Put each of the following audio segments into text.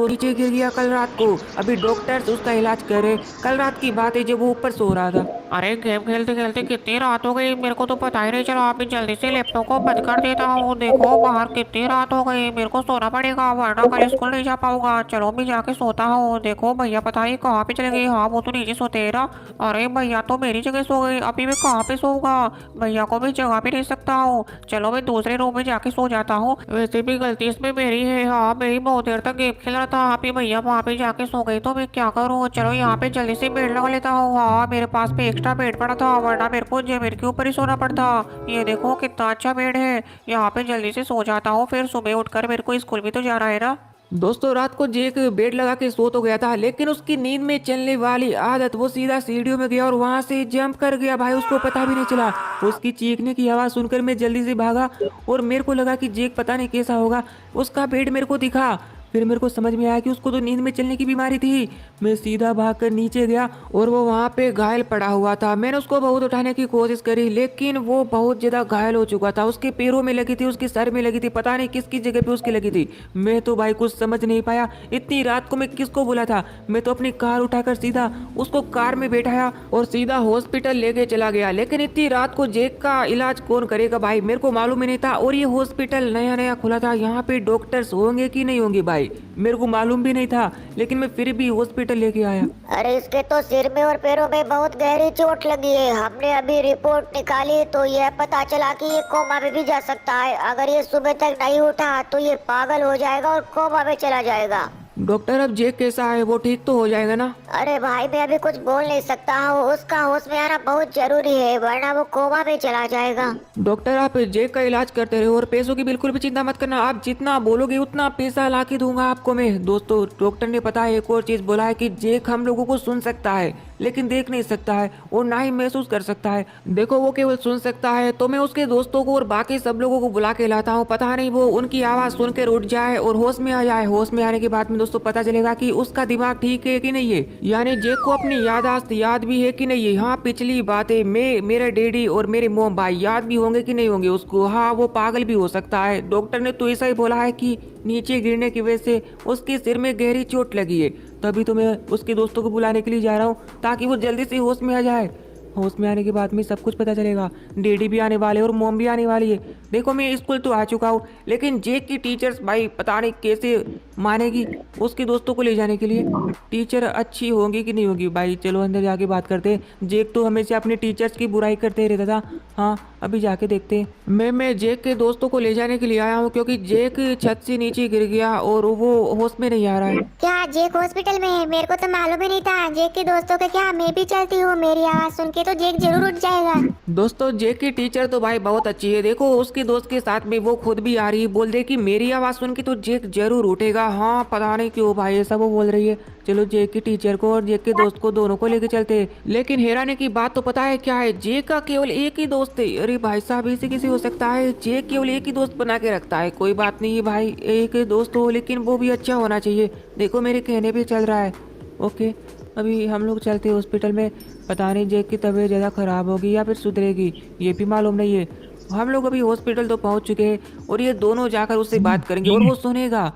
वो नीचे गिर गया कल रात को। अभी डॉक्टर्स उसका इलाज कर रहे। कल रात की बात है जब वो ऊपर सो रहा था। अरे गेम खेलते खेलते कितनी रात हो गई, मेरे को तो पता ही नहीं चला। अभी जल्दी से लैपटॉप को बंद कर देता हूँ। देखो बाहर कितनी रात हो गई, मेरे को सोना पड़ेगा वरना कल स्कूल नहीं जा पाऊंगा। चलो मैं जाके सोता हूँ। देखो भैया पता नहीं कहाँ पे चले गए। हाँ वो तो नीचे सोते हैं ना। अरे भैया तो मेरी जगह सो गए, अभी मैं कहाँ पे सोऊंगा। भैया को मैं जगह भी नहीं सकता हूँ। चलो मैं दूसरे रूम में जाके सो जाता हूँ। वैसे भी गलती इसमें मेरी है। हाँ मैं ही बहुत देर तक गेम खेल रहा था, अभी भैया वहाँ पे जाके सो गई तो मैं क्या करूँ। चलो यहाँ पे जल्दी से बेड लगा लेता हूँ। हाँ मेरे पास पे एक्स्ट्रा बेड पड़ा था वरना मेरे को जमीन के ऊपर ही सोना पड़ता। ये देखो कितना अच्छा बेड है। यहाँ पे जल्दी से सो जाता हूँ, फिर सुबह उठकर मेरे को स्कूल भी तो जाना है ना। दोस्तों रात को जेक बेड लगा के सो तो गया था, लेकिन उसकी नींद में चलने वाली आदत, वो सीधा सीढ़ियों में गया और वहां से जंप कर गया। भाई उसको पता भी नहीं चला। उसकी चीखने की आवाज सुनकर मैं जल्दी से भागा और मेरे को लगा कि जेक पता नहीं कैसा होगा। उसका बेड मेरे को दिखा। फिर मेरे को समझ में आया कि उसको तो नींद में चलने की बीमारी थी। मैं सीधा भागकर नीचे गया और वो वहां पे घायल पड़ा हुआ था। मैंने उसको बहुत उठाने की कोशिश करी, लेकिन वो बहुत ज्यादा घायल हो चुका था। उसके पैरों में लगी थी, उसके सर में लगी थी, पता नहीं किसकी जगह पे उसकी लगी थी। मैं तो भाई कुछ समझ नहीं पाया। इतनी रात को मैं किसको बुला था। मैं तो अपनी कार उठाकर सीधा उसको कार में बैठाया और सीधा हॉस्पिटल लेके चला गया। लेकिन इतनी रात को जेक का इलाज कौन करेगा भाई, मेरे को मालूम ही नहीं था। और ये हॉस्पिटल नया नया खुला था, यहाँ पे डॉक्टर्स होंगे कि नहीं होंगे भाई मेरे को मालूम भी नहीं था। लेकिन मैं फिर भी हॉस्पिटल लेके आया। अरे इसके तो सिर में और पैरों में बहुत गहरी चोट लगी है। हमने अभी रिपोर्ट निकाली तो यह पता चला कि ये कोमा में भी जा सकता है। अगर ये सुबह तक नहीं उठा तो ये पागल हो जाएगा और कोमा में चला जाएगा। डॉक्टर अब जेक कैसा है, वो ठीक तो हो जाएगा ना? अरे भाई मैं अभी कुछ बोल नहीं सकता हूँ, उसका होश में आना बहुत जरूरी है वरना वो कोमा में चला जाएगा। डॉक्टर आप जेक का इलाज करते रहे और पैसों की बिल्कुल भी चिंता मत करना। आप जितना बोलोगे उतना पैसा ला के दूंगा आपको मैं। दोस्तों डॉक्टर ने पता है एक और चीज बोला है कि जेक हम लोगों को सुन सकता है लेकिन देख नहीं सकता है और ना ही महसूस कर सकता है। देखो वो केवल सुन सकता है, तो मैं उसके दोस्तों को और बाकी सब लोगों को बुला के लाता हूँ। पता नहीं वो उनकी आवाज सुनकर उठ जाए और होश में आ जाए। होश में आने के बाद में दोस्तों पता चलेगा कि उसका दिमाग ठीक है कि नहीं है, यानी जेक को अपनी यादाश्त याद भी है कि नहीं है। हाँ पिछली बातें मैं, मेरे डैडी और मेरे मोम भाई याद भी होंगे कि नहीं होंगे उसको। हाँ वो पागल भी हो सकता है। डॉक्टर ने तो ऐसा ही बोला है कि नीचे गिरने की वजह से उसके सिर में गहरी चोट लगी है। तभी तो मैं उसके दोस्तों को बुलाने के लिए जा रहा हूँ ताकि वो जल्दी से होश में आ जाए। होश में आने के बाद में सब कुछ पता चलेगा। डैडी भी आने वाले और मोम भी आने वाली है। देखो मैं स्कूल तो आ चुका हूँ, लेकिन जेक की टीचर्स भाई पता नहीं कैसे मानेगी उसके दोस्तों को ले जाने के लिए। टीचर अच्छी होंगी कि नहीं होगी भाई, चलो अंदर जाके बात करते हैं। जेक तो हमेशा अपने टीचर्स की बुराई करते रहता था। हाँ अभी जाके देखते हैं। मैं जेक के दोस्तों को ले जाने के लिए आया हूँ क्योंकि जेक छत से नीचे गिर गया और वो होश में नहीं आ रहा है। क्या जेक हॉस्पिटल में है? मेरे को तो मालूम ही नहीं था। जेक के दोस्तों के क्या मैं भी चलती हूँ, मेरी आवाज सुन के तो जेक जरूर उठ जाएगा। दोस्तों जेक की टीचर तो भाई बहुत अच्छी है। देखो उसके दोस्त के साथ में वो खुद भी आ रही है, बोल दे कि मेरी आवाज सुन के तो जेक जरूर उठेगा। हाँ पता नहीं क्यों भाई ऐसा वो बोल रही है। चलो जेक की टीचर को और जेक के दोस्त को दोनों को लेके चलते हैं। लेकिन हैरानी की बात तो पता है क्या है, जेक का केवल एक ही दोस्त है। अरे भाई साहब ऐसे कैसे हो सकता है, जेक केवल एक ही दोस्त बना के रखता है। कोई बात नहीं है भाई, एक दोस्त हो लेकिन वो भी अच्छा होना चाहिए। देखो मेरे कहने पे चल रहा है। ओके अभी हम लोग चलते हैं हॉस्पिटल में। पता नहीं जेक की तबीयत ज़्यादा ख़राब होगी या फिर सुधरेगी, ये भी मालूम नहीं है। हम लोग अभी हॉस्पिटल तो पहुंच चुके हैं और ये दोनों जाकर उससे बात करेंगे और वो सुनेगा।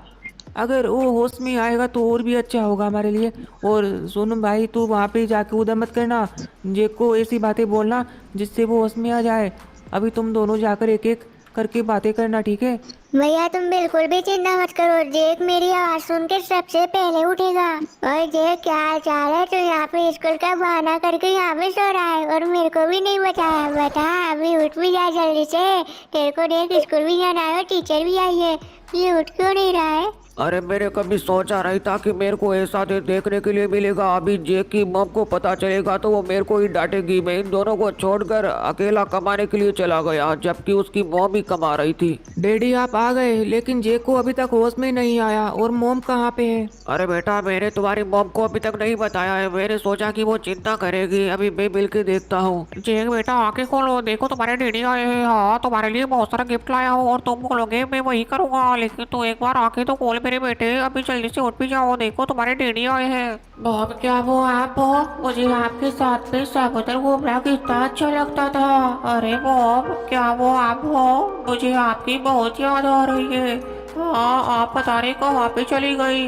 अगर वो होश में आएगा तो और भी अच्छा होगा हमारे लिए। और सोनू भाई तू वहाँ पे जाके उधर मत करना, जेक को ऐसी बातें बोलना जिससे वो होश में आ जाए। अभी तुम दोनों जाकर एक एक करके बातें करना, ठीक है? भैया तुम बिल्कुल भी चिंता मत करो, जेक मेरी आवाज सुन के सबसे पहले उठेगा। और जेक क्या हाल चाल है? तो यहाँ पे स्कूल का बहाना करके यहाँ पे सो रहा है और मेरे को भी नहीं बताया। बता अभी उठ भी जा जल्दी से, तेरे को देख स्कूल भी जाना है और टीचर भी आई है। ये उठ क्यों नहीं रहा है? अरे मैंने कभी सोचा नहीं था कि मेरे को ऐसा देखने के लिए मिलेगा। अभी जेक की मॉम को पता चलेगा तो वो मेरे को ही डांटेगी। मैं इन दोनों को छोड़कर अकेला कमाने के लिए चला गया जबकि उसकी मॉम ही कमा रही थी। डैडी आप आ गए, लेकिन जेक को अभी तक होश में नहीं आया। और मोम कहाँ पे है? अरे बेटा मैंने तुम्हारी मॉम को अभी तक नहीं बताया है, मैंने सोचा कि वो चिंता करेगी। अभी मैं मिल के देखता हूँ। जेक बेटा आके खोलो, देखो तुम्हारे डैडी आए हैं। हाँ तुम्हारे लिए बहुत सारा गिफ्ट लाया हूँ और तुम बोलोगे मैं वही करूँगा, लेकिन तू एक बार आके तो खोल मेरे बेटे। अभी जल्दी से उठ भी जाओ, देखो तुम्हारे डैडी आए हैं। मॉम क्या वो आप हो? मुझे आपके साथ में समुद्र घूमना कितना अच्छा लगता था। अरे मॉम क्या वो आप हो? मुझे आपकी बहुत याद आ रही है। हाँ आप पता नहीं कहाँ पे चली गई।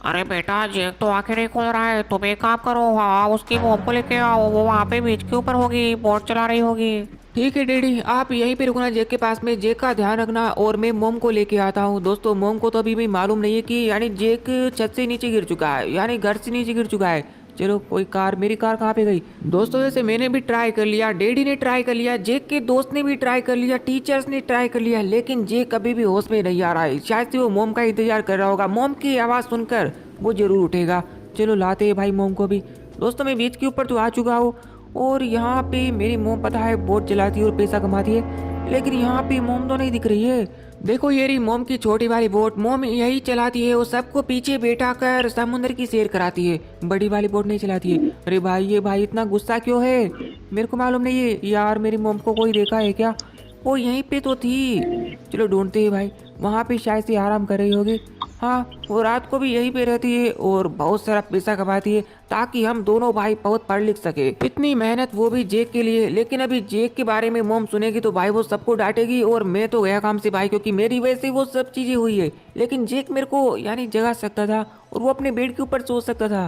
अरे बेटा जेक तो आखिर नहीं खोल रहा है, तुम एक काम करो, हाँ उसकी मोम को लेके आओ, वो वहाँ पे बीच के ऊपर होगी, बोट चला रही होगी। ठीक है डैडी, आप यहीं पे रुकना जेक के पास में, जेक का ध्यान रखना और मैं मोम को लेके आता हूँ। दोस्तों मोम को तो अभी भी मालूम नहीं है कि यानी जेक छत से नीचे गिर चुका है, यानी घर से नीचे गिर चुका है। चलो कोई कार, मेरी कार कहाँ पे गई? दोस्तों जैसे मैंने भी ट्राई कर लिया, डैडी ने ट्राई कर लिया, जेक के दोस्त ने भी ट्राई कर लिया, टीचर्स ने ट्राई कर लिया, लेकिन जेक अभी भी होश में नहीं आ रहा है। शायद से वो मोम का इंतजार कर रहा होगा, मोम की आवाज़ सुनकर वो जरूर उठेगा। चलो लाते हैं भाई मोम को भी। दोस्तों मैं बीच के ऊपर तो आ चुका हूँ और यहाँ पे मेरी मोम पता है बोट चलाती है और पैसा कमाती है, लेकिन यहाँ पे मोम तो नहीं दिख रही है। देखो ये रही मोम की छोटी वाली बोट, मोम यही चलाती है, वो सबको पीछे बैठा कर समुद्र की सैर कराती है, बड़ी वाली बोट नहीं चलाती है। अरे भाई ये भाई इतना गुस्सा क्यों है, मेरे को मालूम नहीं है यार। मेरी मोम को कोई देखा है क्या? वो यहीं पे तो थी, चलो ढूंढते हैं भाई। वहाँ पे शायद से आराम कर रही होगी। हाँ वो रात को भी यहीं पे रहती है और बहुत सारा पैसा कमाती है ताकि हम दोनों भाई बहुत पढ़ लिख सके। इतनी मेहनत वो भी जेक के लिए, लेकिन अभी जेक के बारे में मोम सुनेगी तो भाई वो सबको डांटेगी और मैं तो गया काम से भाई, क्योंकि मेरी वजह से वो सब चीजें हुई है। लेकिन जेक मेरे को यानी जगा सकता था और वो अपने बेड के ऊपर सो सकता था।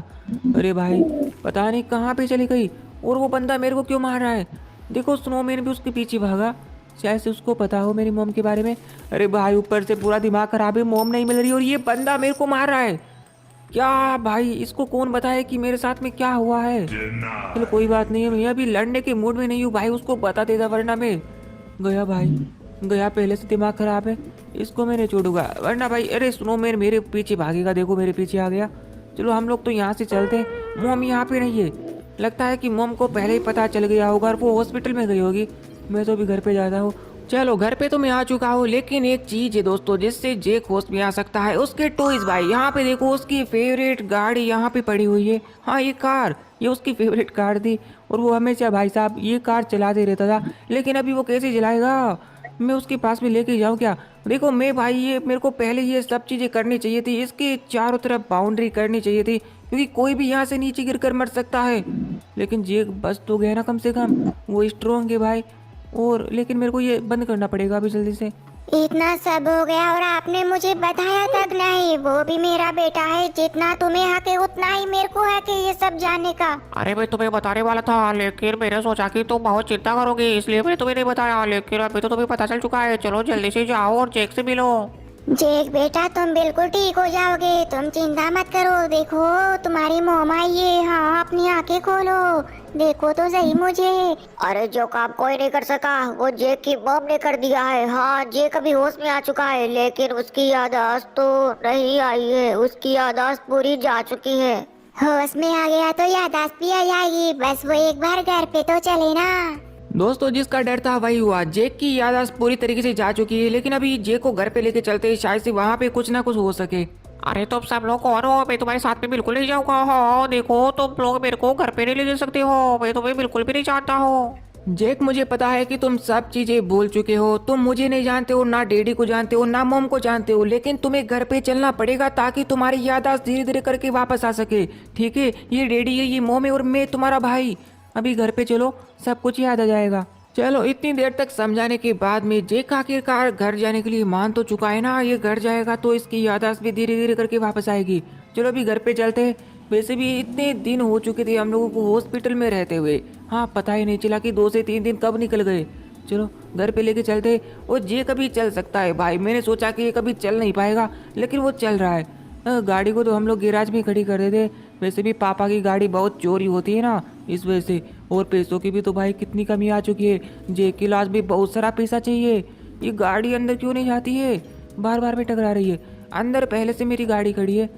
अरे भाई पता नहीं कहाँ पे चली गई, और वो बंदा मेरे को क्यों मार रहा है? देखो स्नोमैन भी उसके पीछे भागा, शायद से उसको पता हो मेरी मोम के बारे में। अरे भाई ऊपर से पूरा दिमाग खराब है, मोम नहीं मिल रही और ये बंदा मेरे को मार रहा है। क्या भाई इसको कौन बताए कि मेरे साथ में क्या हुआ है? चलो कोई बात नहीं है, मैं अभी लड़ने के मूड में नहीं हूँ भाई, उसको बता देता वरना मैं गया भाई, गया। पहले से दिमाग खराब है, इसको मैं नहीं छोड़ूंगा वरना भाई। अरे स्नोमैन मेरे पीछे भागेगा, देखो मेरे पीछे आ गया। चलो हम लोग तो यहाँ से चलते हैं, मोम यहाँ पे नहीं है। लगता है कि मोम को पहले ही पता चल गया होगा और वो हॉस्पिटल में गई होगी। मैं तो अभी घर पे जाता हूँ। चलो घर पे तो मैं आ चुका हूँ, लेकिन एक चीज है दोस्तों जिससे जेक होश में आ सकता है, उसके टॉयज भाई। यहाँ पे देखो उसकी फेवरेट गाड़ी यहाँ पे पड़ी हुई है। हाँ ये कार, ये उसकी फेवरेट कार थी और वो हमेशा भाई साहब ये कार चलाते रहता था। लेकिन अभी वो कैसे चलाएगा? मैं उसके पास में लेके जाऊँ क्या? देखो मैं भाई ये मेरे को पहले ये सब चीज़ें करनी चाहिए थी, इसके चारों तरफ बाउंड्री करनी चाहिए थी, क्योंकि कोई भी यहाँ से नीचे गिर कर मर सकता है। लेकिन जेक बच तो गया ना कम से कम, वो स्ट्रॉन्ग है भाई। और लेकिन मेरे को ये बंद करना पड़ेगा अभी जल्दी से। इतना सब हो गया और आपने मुझे बताया तक नहीं। वो भी मेरा बेटा है, जितना तुम्हें हक है उतना ही मेरे को हक है ये सब जानने का। अरे मैं तुम्हें बताने वाला था, लेकिन मैंने सोचा कि तुम बहुत चिंता करोगे, इसलिए मैंने तुम्हें नहीं बताया, लेकिन अभी तो तुम्हें पता चल चुका है। चलो जल्दी से जाओ और जेक से मिलो। जेक बेटा तुम बिल्कुल ठीक हो जाओगे, तुम चिंता मत करो। देखो तुम्हारी मोम आई है, हाँ अपनी आंखें खोलो, देखो तो सही मुझे। अरे जो काम कोई नहीं कर सका वो जेक की मोम ने कर दिया है। हाँ जेक अभी होश में आ चुका है, लेकिन उसकी याददाश्त तो नहीं आई है, उसकी याददाश्त पूरी जा चुकी है। होश में आ गया तो याददाश्त भी आ जाएगी, बस वो एक बार घर पे तो चले ना। दोस्तों जिसका डर था वही हुआ, जेक की याददाश्त पूरी तरीके से जा चुकी है, लेकिन अभी जेक को घर पे लेके चलते हैं, शायद से वहाँ पे कुछ ना कुछ हो सके। अरे तुम सब लोग कौन हो? मैं तुम्हारे साथ में बिल्कुल नहीं जाऊंगा। हाँ देखो तुम लोग मेरे को घर पे नहीं ले जा सकते हो, मैं तुम्हें बिल्कुल भी नहीं जानता हूँ। जेक मुझे पता है कि तुम सब चीजें भूल चुके हो, तुम मुझे नहीं जानते हो, ना डैडी को जानते हो, ना मोम को जानते हो, लेकिन तुम्हें घर पे चलना पड़ेगा ताकि तुम्हारी याददाश्त धीरे धीरे करके वापस आ सके। ठीक है ये डैडी है, ये मोम है और मैं तुम्हारा भाई। अभी घर पे चलो, सब कुछ याद आ जाएगा। चलो इतनी देर तक समझाने के बाद में जेक आखिरकार घर जाने के लिए मान तो चुका है ना। ये घर जाएगा तो इसकी याददाश्त भी धीरे धीरे करके वापस आएगी। चलो अभी घर पे चलते हैं। वैसे भी इतने दिन हो चुके थे हम लोगों को हॉस्पिटल में रहते हुए, हाँ पता ही नहीं चला कि 2 से 3 दिन कब निकल गए। चलो घर पे लेके चलते हैं। और जे कभी चल सकता है भाई, मैंने सोचा कि ये कभी चल नहीं पाएगा, लेकिन वो चल रहा है। गाड़ी को तो हम लोग गैराज में खड़ी कर देते। वैसे भी पापा की गाड़ी बहुत चोरी होती है ना, इस वजह से। और पैसों की भी तो भाई कितनी कमी आ चुकी है, जे के इलाज भी बहुत सारा पैसा चाहिए। ये गाड़ी अंदर क्यों नहीं जाती है, बार बार में टकरा रही है। अंदर पहले से मेरी गाड़ी खड़ी है।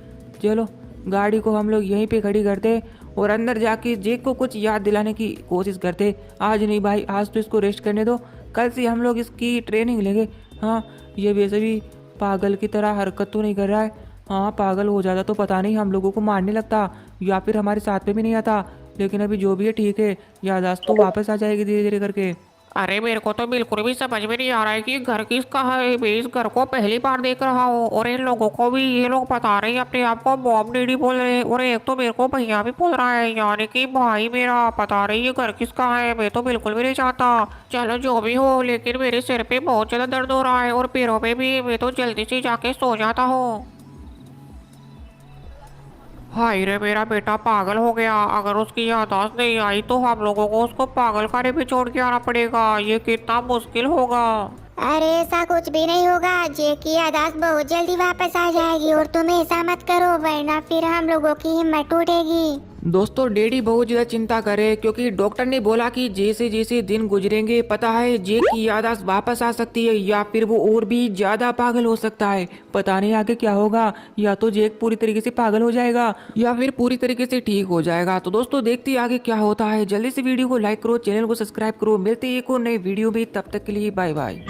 चलो गाड़ी को हम लोग यहीं पे खड़ी करते और अंदर जाके जेक को कुछ याद दिलाने की कोशिश करते। आज नहीं भाई, आज तो इसको रेस्ट करने दो, कल से हम लोग इसकी ट्रेनिंग लेंगे। हाँ ये वैसे भी पागल की तरह हरकत तो नहीं कर रहा है। हाँ पागल हो जाता तो पता नहीं हम लोगों को मारने लगता या फिर हमारे साथ में भी नहीं आता। लेकिन अभी जो भी है ठीक है, याददाश्त तो वापस आ जाएगी धीरे धीरे करके। अरे मेरे को तो बिल्कुल भी समझ में नहीं आ रहा है कि घर किसका है। मैं इस घर को पहली बार देख रहा हूँ और इन लोगों को भी ये लोग बता रहे हैं अपने आप को मॉम डैडी बोल रहे हैं और एक तो मेरे को भैया भी बोल रहा है, यानी कि भाई मेरा बता रही है घर किसका है। मैं तो बिल्कुल भी नहीं चाहता। चलो जो भी हो, लेकिन मेरे सिर पे बहुत ज्यादा दर्द हो रहा है और पैरों में भी। मैं तो जल्दी से जाके सो जाता हूँ। हाय रे, मेरा बेटा पागल हो गया। अगर उसकी याददाश्त नहीं आई तो हम लोगों को उसको पागल खाने पे छोड़ के आना पड़ेगा। ये कितना मुश्किल होगा। अरे ऐसा कुछ भी नहीं होगा, जे की याददाश्त बहुत जल्दी वापस आ जाएगी और तुम ऐसा मत करो वरना फिर हम लोगों की हिम्मत टूटेगी। दोस्तों डैडी बहुत ज्यादा चिंता करे क्योंकि डॉक्टर ने बोला कि जैसे जैसे दिन गुजरेंगे पता है जे की याददाश्त वापस आ सकती है या फिर वो और भी ज्यादा पागल हो सकता है। पता नहीं आगे क्या होगा, या तो जेक पूरी तरीके से पागल हो जाएगा या फिर पूरी तरीके से ठीक हो जाएगा। तो दोस्तों देखते हैं आगे क्या होता है। जल्दी से वीडियो को लाइक करो, चैनल को सब्सक्राइब करो। मिलते हैं एक और नए वीडियो में, तब तक के लिए बाय बाय।